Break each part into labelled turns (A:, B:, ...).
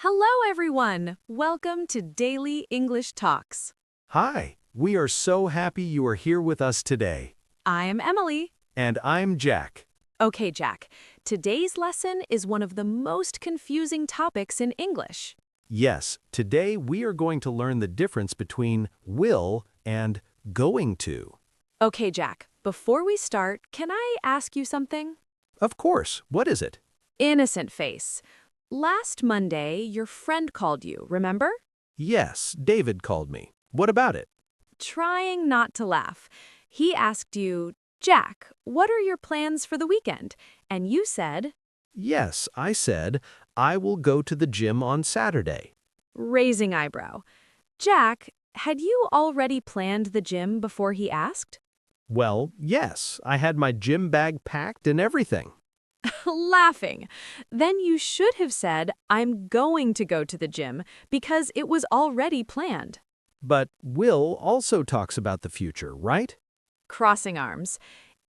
A: Hello, everyone! Welcome to Daily English Talks.
B: Hi, we are so happy you are here with us today.
A: I am Emily.
B: And I'm Jack.
A: Okay, Jack, today's lesson is one of the most confusing topics in English.
B: Yes, today we are going to learn the difference between will and going to.
A: Okay, Jack, before we start, can I ask you something?
B: Of course, what is it?
A: Innocent face. Last Monday, your friend called you, remember?
B: Yes, David called me. What about it?
A: Trying not to laugh. He asked you, Jack, what are your plans for the weekend? And you said,
B: Yes, I said, I will go to the gym on Saturday.
A: raising eyebrow. Jack, had you already planned the gym before he asked?
B: Well, yes, I had my gym bag packed and everything.
A: Laughing. Then you should have said, I'm going to go to the gym because it was already planned.
B: But will also talks about the future, right?
A: Crossing arms.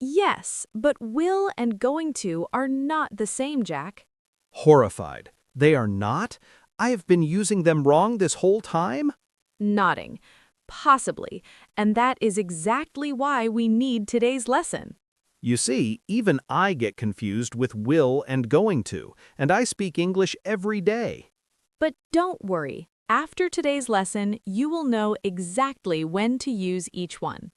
A: Yes, but will and going to are not the same, Jack.
B: Horrified. They are not? I have been using them wrong this whole time?
A: Nodding. Possibly. And that is exactly why we need today's lesson.
B: You see, even I get confused with will and going to, and I speak English every day.
A: But don't worry. After today's lesson, you will know exactly when to use each one.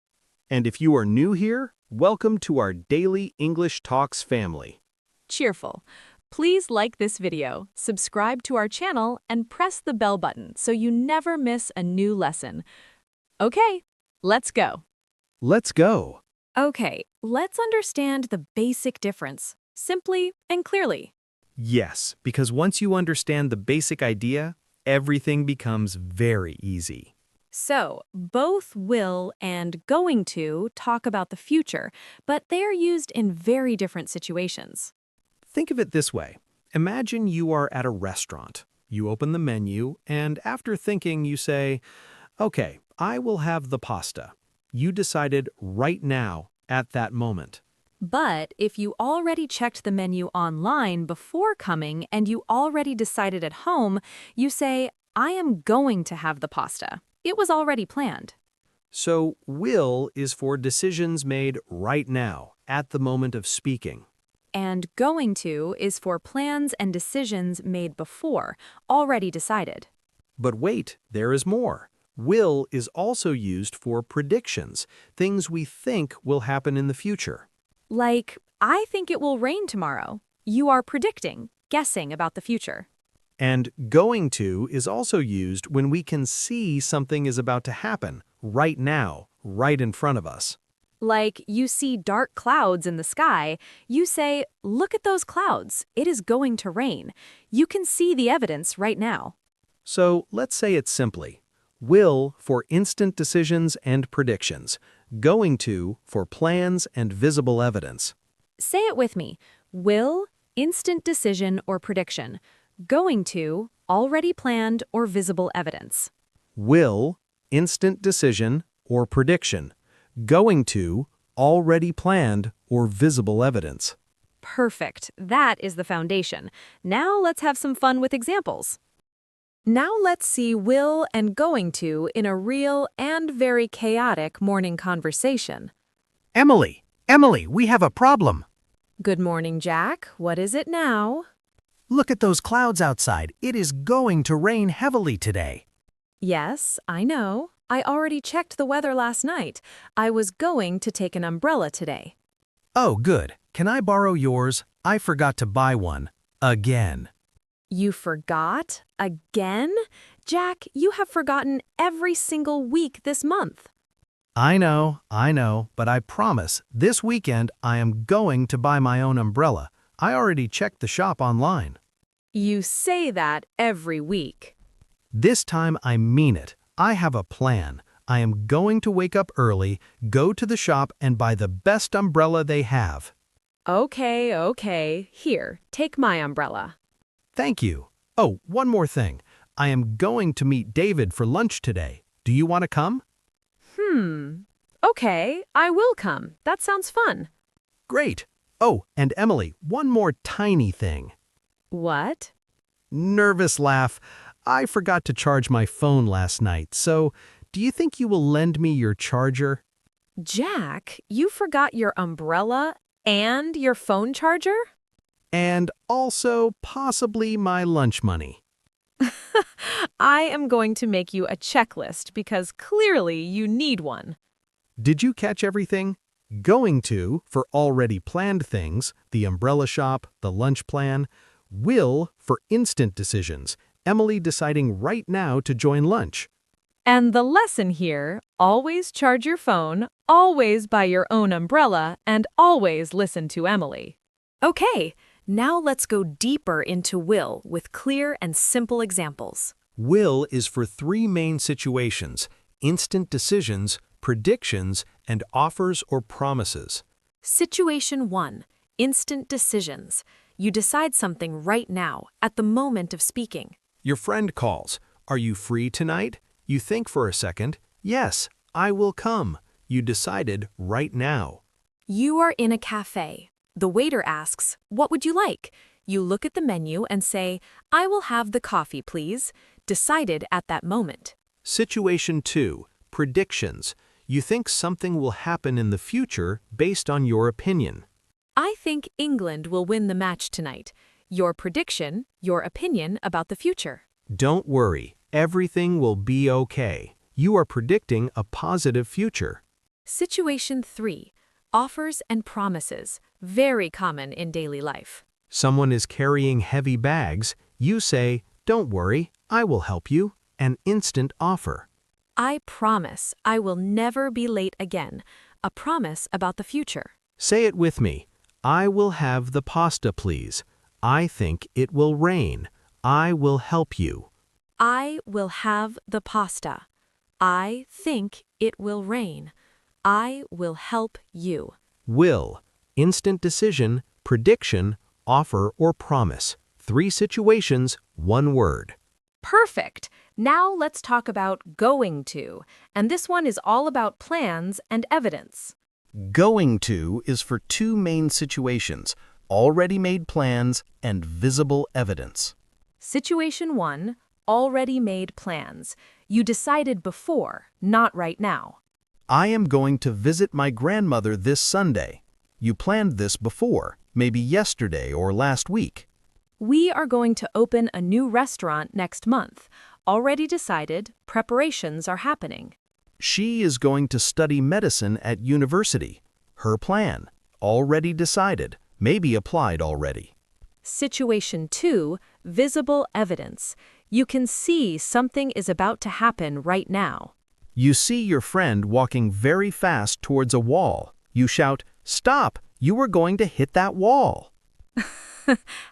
B: And if you are new here, welcome to our Daily English Talks family.
A: Cheerful. Please like this video, subscribe to our channel, and press the bell button so you never miss a new lesson. Okay, let's go.
B: Let's go.
A: Okay, let's understand the basic difference, simply and clearly.
B: Yes, because once you understand the basic idea, everything becomes very easy.
A: So, both will and going to talk about the future, but they are used in very different situations.
B: Think of it this way. Imagine you are at a restaurant. You open the menu, and after thinking, you say, okay, I will have the pasta. You decided right now, at that moment.
A: But if you already checked the menu online before coming and you already decided at home, you say, I am going to have the pasta. It was already planned.
B: So, will is for decisions made right now, at the moment of speaking.
A: And going to is for plans and decisions made before, already decided.
B: But wait, there is more. Will is also used for predictions, things we think will happen in the future.
A: Like, I think it will rain tomorrow. You are predicting, guessing about the future.
B: And going to is also used when we can see something is about to happen, right now, right in front of us.
A: Like, you see dark clouds in the sky, you say, look at those clouds, it is going to rain. You can see the evidence right now.
B: So let's say it simply. Will for instant decisions and predictions. Going to for plans and visible evidence.
A: Say it with me. Will, instant decision or prediction. Going to, already planned or visible evidence.
B: Will, instant decision or prediction. Going to, already planned or visible evidence.
A: Perfect. That is the foundation. Now let's have some fun with examples. Now let's see will and going to in a real and very chaotic morning conversation.
B: Emily, we have a problem.
A: Good morning, Jack. What is it now?
B: Look at those clouds outside. It is going to rain heavily today.
A: Yes, I know. I already checked the weather last night. I was going to take an umbrella today.
B: Oh, good. Can I borrow yours? I forgot to buy one. Again.
A: You forgot? Again? Jack, you have forgotten every single week this month.
B: I know, but I promise, this weekend I am going to buy my own umbrella. I already checked the shop online.
A: You say that every week.
B: This time I mean it. I have a plan. I am going to wake up early, go to the shop and buy the best umbrella they have.
A: Okay. Here, take my umbrella.
B: Thank you. Oh, one more thing. I am going to meet David for lunch today. Do you want to come?
A: Okay, I will come. That sounds fun.
B: Great. Oh, and Emily, one more tiny thing.
A: What?
B: Nervous laugh. I forgot to charge my phone last night, so do you think you will lend me your charger?
A: Jack, you forgot your umbrella and your phone charger?
B: And also possibly my lunch money.
A: I am going to make you a checklist because clearly you need one.
B: Did you catch everything? Going to, for already planned things, the umbrella shop, the lunch plan. Will, for instant decisions, Emily deciding right now to join lunch.
A: And the lesson here, always charge your phone, always buy your own umbrella, and always listen to Emily. Okay, now let's go deeper into will with clear and simple examples.
B: Will is for three main situations: instant decisions, predictions, and offers or promises.
A: Situation 1, instant decisions. You decide something right now, at the moment of speaking.
B: Your friend calls. Are you free tonight? You think for a second. Yes, I will come. You decided right now.
A: You are in a cafe. The waiter asks, "What would you like?" You look at the menu and say, "I will have the coffee, please." Decided at that moment.
B: Situation 2, predictions. You think something will happen in the future based on your opinion.
A: I think England will win the match tonight. Your prediction, your opinion about the future.
B: Don't worry, everything will be okay. You are predicting a positive future.
A: Situation 3, offers and promises. Very common in daily life.
B: Someone is carrying heavy bags. You say, "Don't worry, I will help you." An instant offer.
A: I promise I will never be late again. A promise about the future.
B: Say it with me. I will have the pasta, please. I think it will rain. I will help you.
A: I will have the pasta. I think it will rain. I will help you.
B: Will, instant decision, prediction, offer or promise. Three situations, one word.
A: Perfect. Now let's talk about going to. And this one is all about plans and evidence.
C: Going to is for two main situations: already made plans and visible evidence.
A: Situation 1, already made plans. You decided before, not right now.
C: I am going to visit my grandmother this Sunday. You planned this before, maybe yesterday or last week.
A: We are going to open a new restaurant next month. Already decided, preparations are happening.
C: She is going to study medicine at university. Her plan, already decided, maybe applied already.
A: Situation 2, visible evidence. You can see something is about to happen right now.
C: You see your friend walking very fast towards a wall. You shout, "Stop! You are going to hit that wall."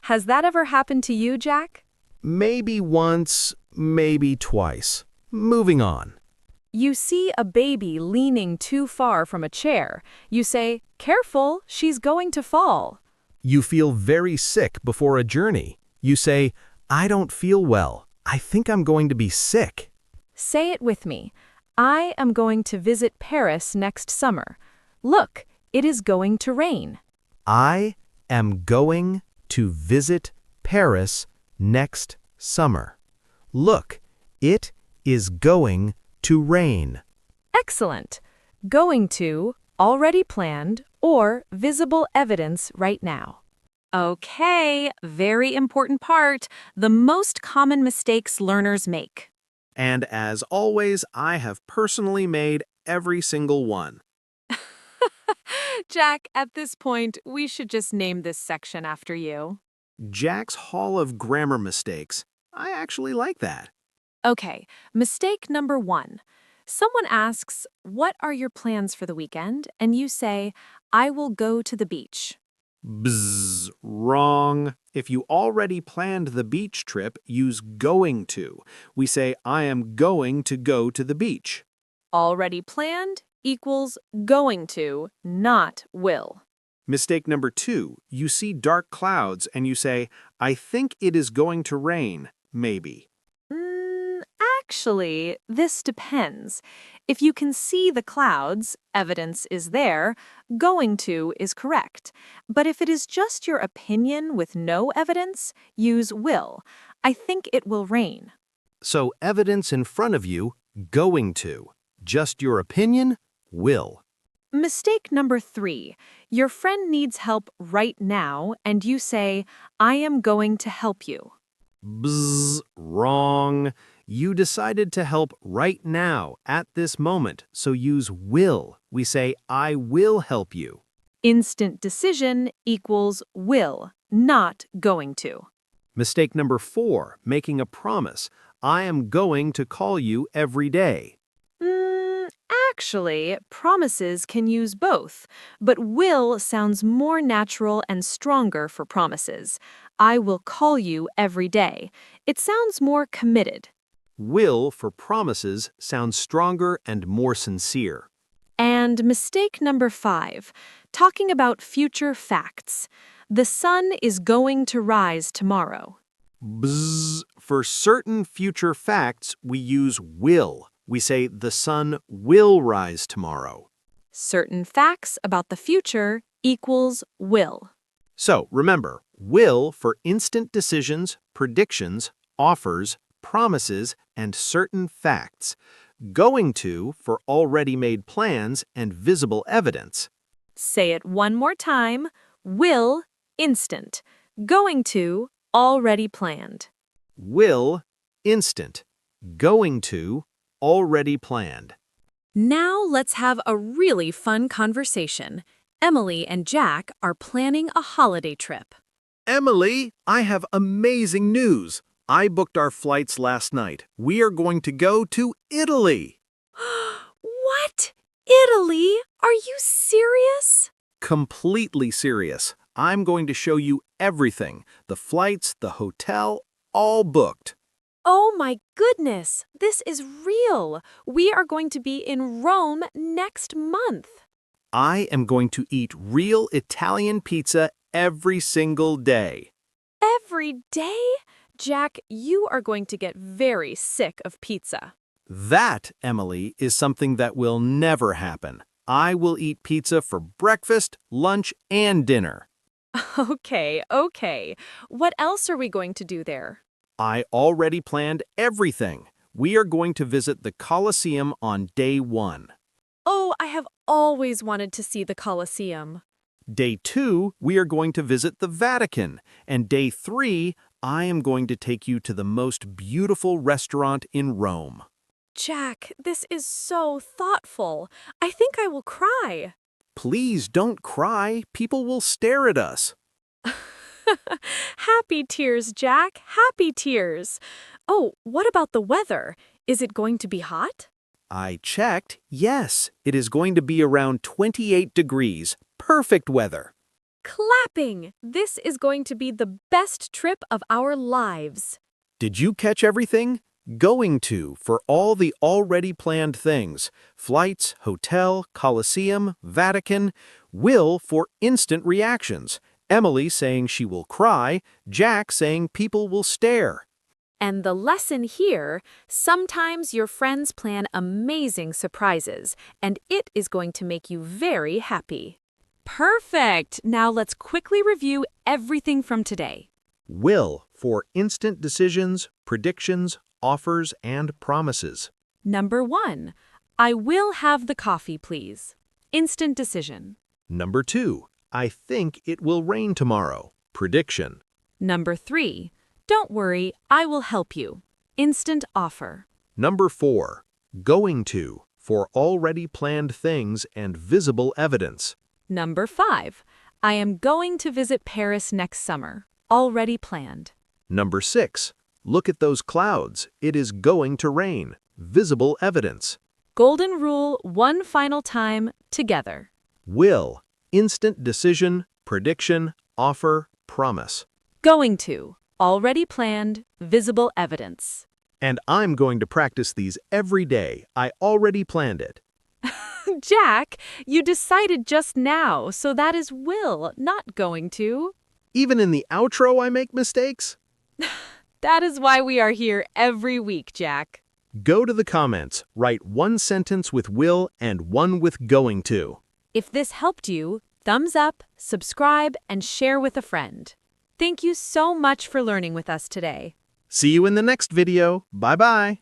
A: Has that ever happened to you, Jack?
C: Maybe once, maybe twice. Moving on.
A: You see a baby leaning too far from a chair. You say, "Careful, she's going to fall."
C: You feel very sick before a journey. You say, "I don't feel well. I think I'm going to be sick."
A: Say it with me. I am going to visit Paris next summer. Look, it is going to rain.
C: I am going to visit Paris next summer. Look, it is going to rain.
A: Excellent. Going to, already planned, or visible evidence right now. Okay, very important part. The most common mistakes learners make.
B: And as always, I have personally made every single one.
A: Jack, at this point, we should just name this section after you.
B: Jack's Hall of Grammar Mistakes. I actually like that.
A: Okay, mistake number 1. Someone asks, "What are your plans for the weekend?" And you say, "I will go to the beach."
B: Bzzz, wrong. If you already planned the beach trip, use going to. We say, I am going to go to the beach.
A: Already planned equals going to, not will.
B: Mistake number 2, you see dark clouds and you say, I think it is going to rain, maybe.
A: Actually, this depends. If you can see the clouds, evidence is there, going to is correct. But if it is just your opinion with no evidence, use will. I think it will rain.
C: So evidence in front of you, going to. Just your opinion, will.
A: Mistake number 3. Your friend needs help right now, and you say, I am going to help you.
C: Bzz, wrong. You decided to help right now, at this moment, so use will. We say, I will help you.
A: Instant decision equals will, not going to.
C: Mistake number 4, making a promise. I am going to call you every day.
A: Actually, promises can use both, but will sounds more natural and stronger for promises. I will call you every day. It sounds more committed.
C: Will for promises sounds stronger and more sincere.
A: And mistake number 5, talking about future facts. The sun is going to rise tomorrow.
C: Bzz, for certain future facts, we use will. We say the sun will rise tomorrow.
A: Certain facts about the future equals will.
C: So remember, will for instant decisions, predictions, offers, promises, and certain facts. Going to for already made plans and visible evidence.
A: Say it one more time. Will, instant. Going to, already planned.
C: Will, instant. Going to, already planned.
A: Now let's have a really fun conversation. Emily and Jack are planning a holiday trip.
C: Emily, I have amazing news. I booked our flights last night. We are going to go to Italy.
A: What? Italy? Are you serious?
C: Completely serious. I'm going to show you everything. The flights, the hotel, all booked.
A: Oh my goodness, this is real. We are going to be in Rome next month.
C: I am going to eat real Italian pizza every single day.
A: Every day? Jack, you are going to get very sick of pizza.
C: That, Emily, is something that will never happen. I will eat pizza for breakfast, lunch, and dinner.
A: Okay. What else are we going to do there?
C: I already planned everything. We are going to visit the Colosseum on day 1.
A: Oh, I have always wanted to see the Colosseum.
C: Day 2, we are going to visit the Vatican. And day 3, I am going to take you to the most beautiful restaurant in Rome.
A: Jack, this is so thoughtful. I think I will cry.
C: Please don't cry. People will stare at us.
A: Happy tears, Jack. Happy tears. Oh, what about the weather? Is it going to be hot?
C: I checked. Yes, it is going to be around 28 degrees. Perfect weather.
A: Clapping! This is going to be the best trip of our lives.
C: Did you catch everything? Going to for all the already planned things. Flights, hotel, Colosseum, Vatican. Will for instant reactions. Emily saying she will cry. Jack saying people will stare.
A: And the lesson here, sometimes your friends plan amazing surprises, and it is going to make you very happy. Perfect! Now let's quickly review everything from today.
C: Will for instant decisions, predictions, offers, and promises.
A: Number 1, I will have the coffee, please. Instant decision.
C: Number 2, I think it will rain tomorrow. Prediction.
A: Number 3, don't worry, I will help you. Instant offer.
C: Number 4, going to for already planned things and visible evidence.
A: Number 5, I am going to visit Paris next summer. Already planned.
C: Number 6, look at those clouds. It is going to rain. Visible evidence.
A: Golden rule one final time together.
C: Will, instant decision, prediction, offer, promise.
A: Going to, already planned, visible evidence.
C: And I'm going to practice these every day. I already planned it.
A: Jack, you decided just now, so that is will, not going to.
C: Even in the outro, I make mistakes?
A: That is why we are here every week, Jack.
C: Go to the comments, write one sentence with will and one with going to.
A: If this helped you, thumbs up, subscribe, and share with a friend. Thank you so much for learning with us today.
C: See you in the next video. Bye-bye.